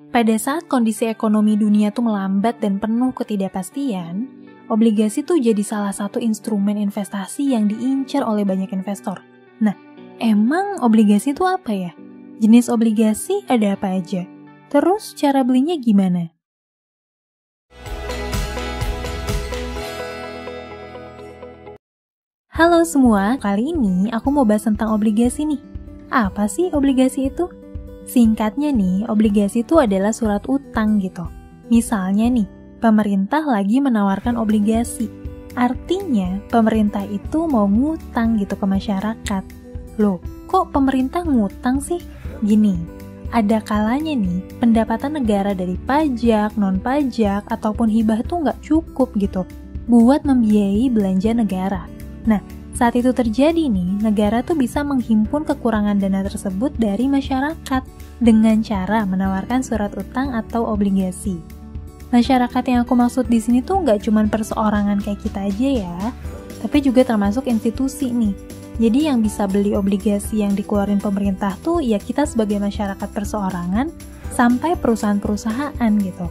Pada saat kondisi ekonomi dunia tuh melambat dan penuh ketidakpastian, obligasi tuh jadi salah satu instrumen investasi yang diincar oleh banyak investor. Nah, emang obligasi itu apa ya? Jenis obligasi ada apa aja? Terus cara belinya gimana? Halo semua, kali ini aku mau bahas tentang obligasi nih. Apa sih obligasi itu? Singkatnya nih, obligasi itu adalah surat utang gitu. Misalnya nih, pemerintah lagi menawarkan obligasi. Artinya, pemerintah itu mau ngutang gitu ke masyarakat. Loh, kok pemerintah ngutang sih? Gini, ada kalanya nih, pendapatan negara dari pajak, non-pajak, ataupun hibah tuh nggak cukup gitu buat membiayai belanja negara. Nah, saat itu terjadi nih, negara tuh bisa menghimpun kekurangan dana tersebut dari masyarakat dengan cara menawarkan surat utang atau obligasi. Masyarakat yang aku maksud di sini tuh nggak cuma perseorangan kayak kita aja ya, tapi juga termasuk institusi nih. Jadi yang bisa beli obligasi yang dikeluarin pemerintah tuh ya kita sebagai masyarakat perseorangan sampai perusahaan-perusahaan gitu.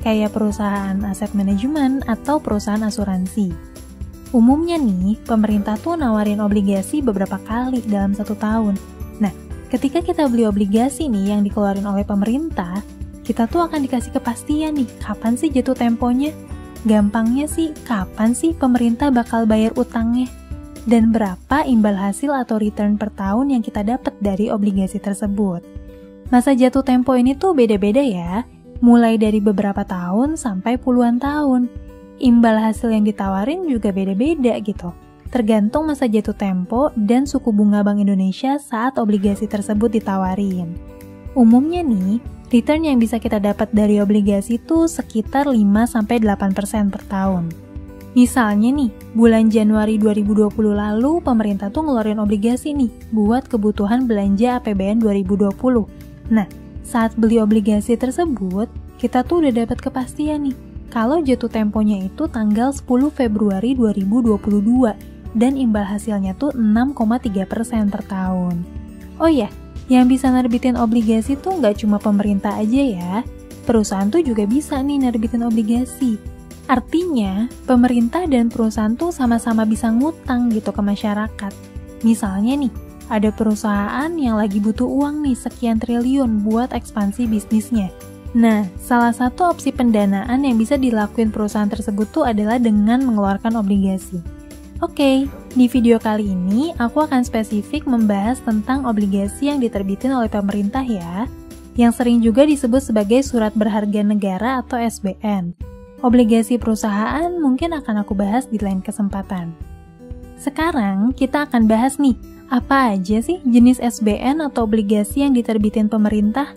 Kayak perusahaan aset manajemen atau perusahaan asuransi. Umumnya nih, pemerintah tuh nawarin obligasi beberapa kali dalam 1 tahun. Nah, ketika kita beli obligasi nih yang dikeluarin oleh pemerintah, kita tuh akan dikasih kepastian nih, kapan sih jatuh temponya? Gampangnya sih, kapan sih pemerintah bakal bayar utangnya? Dan berapa imbal hasil atau return per tahun yang kita dapat dari obligasi tersebut? Masa jatuh tempo ini tuh beda-beda ya, mulai dari beberapa tahun sampai puluhan tahun. Imbal hasil yang ditawarin juga beda-beda gitu, tergantung masa jatuh tempo dan suku bunga Bank Indonesia saat obligasi tersebut ditawarin. Umumnya nih, return yang bisa kita dapat dari obligasi itu sekitar 5-8% per tahun. Misalnya nih, bulan Januari 2020 lalu pemerintah tuh ngeluarin obligasi nih buat kebutuhan belanja APBN 2020. Nah, saat beli obligasi tersebut, kita tuh udah dapat kepastian nih kalau jatuh temponya itu tanggal 10 Februari 2022 dan imbal hasilnya tuh 6,3% per tahun. Oh ya, yang bisa nerbitin obligasi tuh nggak cuma pemerintah aja ya, perusahaan tuh juga bisa nih nerbitin obligasi. Artinya, pemerintah dan perusahaan tuh sama-sama bisa ngutang gitu ke masyarakat. Misalnya nih, ada perusahaan yang lagi butuh uang nih sekian triliun buat ekspansi bisnisnya. Nah, salah satu opsi pendanaan yang bisa dilakuin perusahaan tersebut tuh adalah dengan mengeluarkan obligasi. Oke, di video kali ini aku akan spesifik membahas tentang obligasi yang diterbitin oleh pemerintah ya, yang sering juga disebut sebagai surat berharga negara atau SBN. Obligasi perusahaan mungkin akan aku bahas di lain kesempatan. Sekarang kita akan bahas nih, apa aja sih jenis SBN atau obligasi yang diterbitin pemerintah?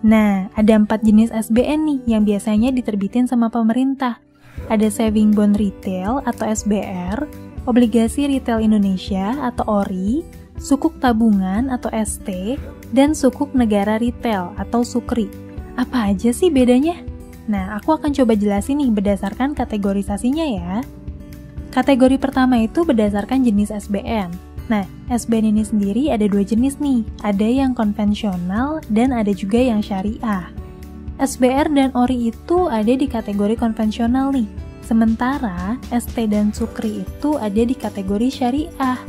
Nah, ada 4 jenis SBN nih yang biasanya diterbitin sama pemerintah. Ada Saving Bond Retail atau SBR, Obligasi Retail Indonesia atau ORI, Sukuk Tabungan atau ST, dan Sukuk Negara Retail atau SUKRI. Apa aja sih bedanya? Nah, aku akan coba jelasin nih berdasarkan kategorisasinya ya. Kategori pertama itu berdasarkan jenis SBN. Nah, SBN ini sendiri ada 2 jenis nih, ada yang konvensional dan ada juga yang syariah. SBR dan ORI itu ada di kategori konvensional nih, sementara ST dan SUKRI itu ada di kategori syariah.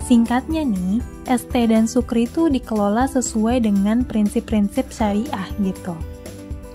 Singkatnya nih, ST dan SUKRI itu dikelola sesuai dengan prinsip-prinsip syariah gitu.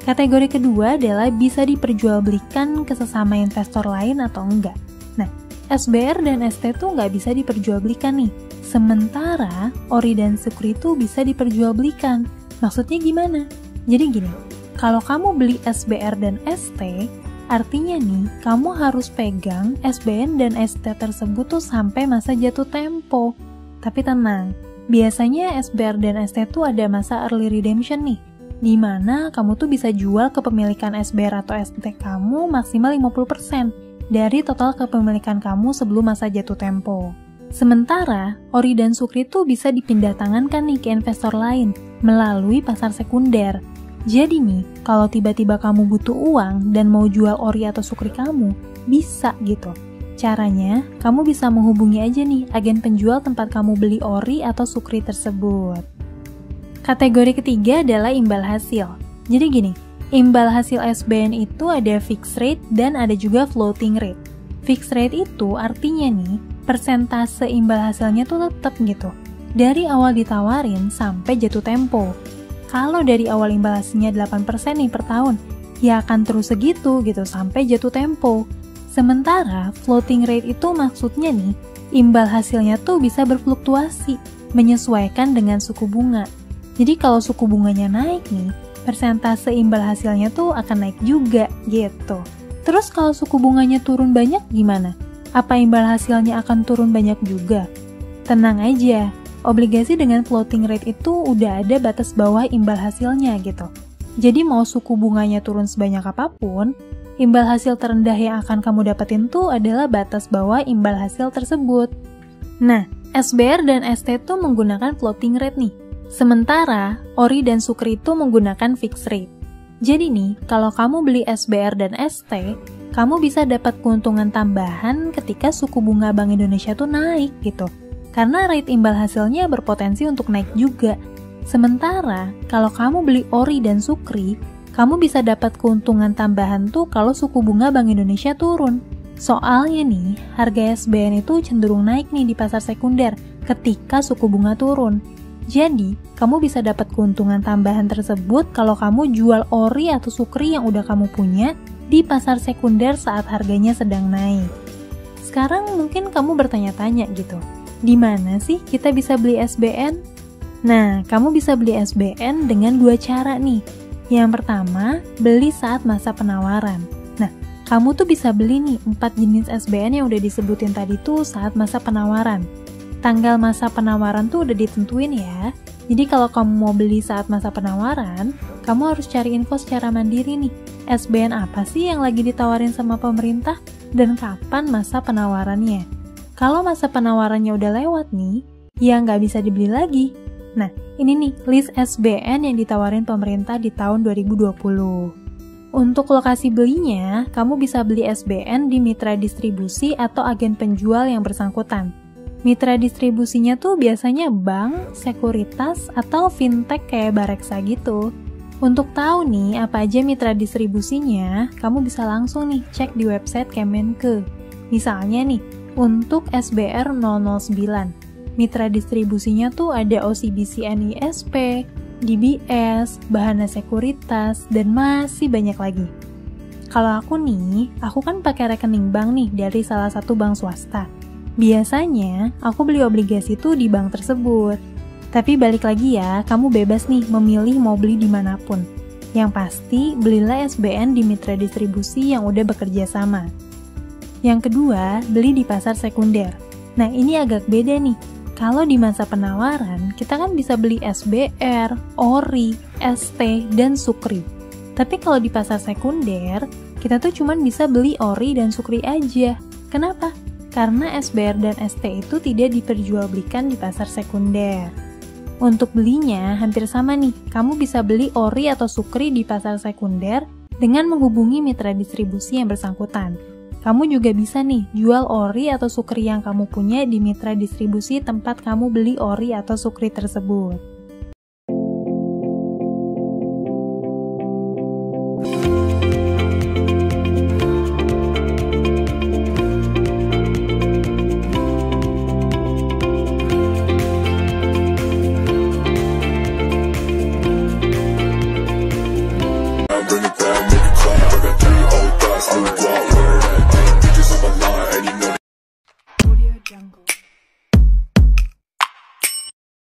Kategori kedua adalah bisa diperjualbelikan ke sesama investor lain atau enggak. Nah, SBR dan ST tuh nggak bisa diperjualbelikan nih. Sementara ORI dan SUKRI tuh bisa diperjualbelikan. Maksudnya gimana? Jadi gini, kalau kamu beli SBR dan ST, artinya nih kamu harus pegang SBN dan ST tersebut tuh sampai masa jatuh tempo. Tapi tenang, biasanya SBR dan ST tuh ada masa early redemption nih, di mana kamu tuh bisa jual kepemilikan SBR atau ST kamu maksimal 50%. Dari total kepemilikan kamu sebelum masa jatuh tempo. Sementara, ORI dan SUKRI itu bisa dipindah tangankan nih ke investor lain melalui pasar sekunder. Jadi nih, kalau tiba-tiba kamu butuh uang dan mau jual ORI atau SUKRI kamu, bisa gitu. Caranya, kamu bisa menghubungi aja nih agen penjual tempat kamu beli ORI atau SUKRI tersebut. Kategori ketiga adalah imbal hasil. Jadi gini, imbal hasil SBN itu ada fixed rate dan ada juga floating rate. Fixed rate itu artinya nih, persentase imbal hasilnya tuh tetap gitu. Dari awal ditawarin sampai jatuh tempo. Kalau dari awal imbal hasilnya 8% nih per tahun, ya akan terus segitu gitu sampai jatuh tempo. Sementara floating rate itu maksudnya nih, imbal hasilnya tuh bisa berfluktuasi, menyesuaikan dengan suku bunga. Jadi kalau suku bunganya naik nih, persentase imbal hasilnya tuh akan naik juga gitu. Terus kalau suku bunganya turun banyak gimana? Apa imbal hasilnya akan turun banyak juga? Tenang aja, obligasi dengan floating rate itu udah ada batas bawah imbal hasilnya gitu. Jadi mau suku bunganya turun sebanyak apapun, imbal hasil terendah yang akan kamu dapetin tuh adalah batas bawah imbal hasil tersebut. Nah, SBR dan ST tuh menggunakan floating rate nih. Sementara, ORI dan SUKRI itu menggunakan fixed rate. Jadi nih, kalau kamu beli SBR dan ST, kamu bisa dapat keuntungan tambahan ketika suku bunga Bank Indonesia tuh naik gitu. Karena rate imbal hasilnya berpotensi untuk naik juga. Sementara, kalau kamu beli ORI dan SUKRI, kamu bisa dapat keuntungan tambahan tuh kalau suku bunga Bank Indonesia turun. Soalnya nih, harga SBN itu cenderung naik nih di pasar sekunder ketika suku bunga turun. Jadi, kamu bisa dapat keuntungan tambahan tersebut kalau kamu jual ORI atau SUKRI yang udah kamu punya di pasar sekunder saat harganya sedang naik. Sekarang mungkin kamu bertanya-tanya gitu, di mana sih kita bisa beli SBN? Nah, kamu bisa beli SBN dengan dua cara nih. Yang pertama, beli saat masa penawaran. Nah, kamu tuh bisa beli nih 4 jenis SBN yang udah disebutin tadi tuh saat masa penawaran. Tanggal masa penawaran tuh udah ditentuin ya. Jadi kalau kamu mau beli saat masa penawaran, kamu harus cari info secara mandiri nih. SBN apa sih yang lagi ditawarin sama pemerintah dan kapan masa penawarannya. Kalau masa penawarannya udah lewat nih, ya nggak bisa dibeli lagi. Nah, ini nih list SBN yang ditawarin pemerintah di tahun 2020. Untuk lokasi belinya, kamu bisa beli SBN di mitra distribusi atau agen penjual yang bersangkutan. Mitra distribusinya tuh biasanya bank, sekuritas, atau fintech kayak Bareksa gitu. Untuk tahu nih apa aja mitra distribusinya, kamu bisa langsung nih cek di website Kemenke. Misalnya nih, untuk SBR 009, mitra distribusinya tuh ada OCBC NISP, DBS, Bahana Sekuritas, dan masih banyak lagi. Kalau aku kan pakai rekening bank nih dari salah satu bank swasta. Biasanya, aku beli obligasi tuh di bank tersebut. Tapi balik lagi ya, kamu bebas nih memilih mau beli dimanapun. Yang pasti, belilah SBN di mitra distribusi yang udah bekerja sama. Yang kedua, beli di pasar sekunder. Nah, ini agak beda nih. Kalau di masa penawaran, kita kan bisa beli SBR, ORI, ST, dan SUKRI. Tapi kalau di pasar sekunder, kita tuh cuman bisa beli ORI dan SUKRI aja. Kenapa? Karena SBR dan ST itu tidak diperjualbelikan di pasar sekunder. Untuk belinya hampir sama nih, kamu bisa beli ORI atau SUKRI di pasar sekunder dengan menghubungi mitra distribusi yang bersangkutan. Kamu juga bisa nih jual ORI atau SUKRI yang kamu punya di mitra distribusi tempat kamu beli ORI atau SUKRI tersebut.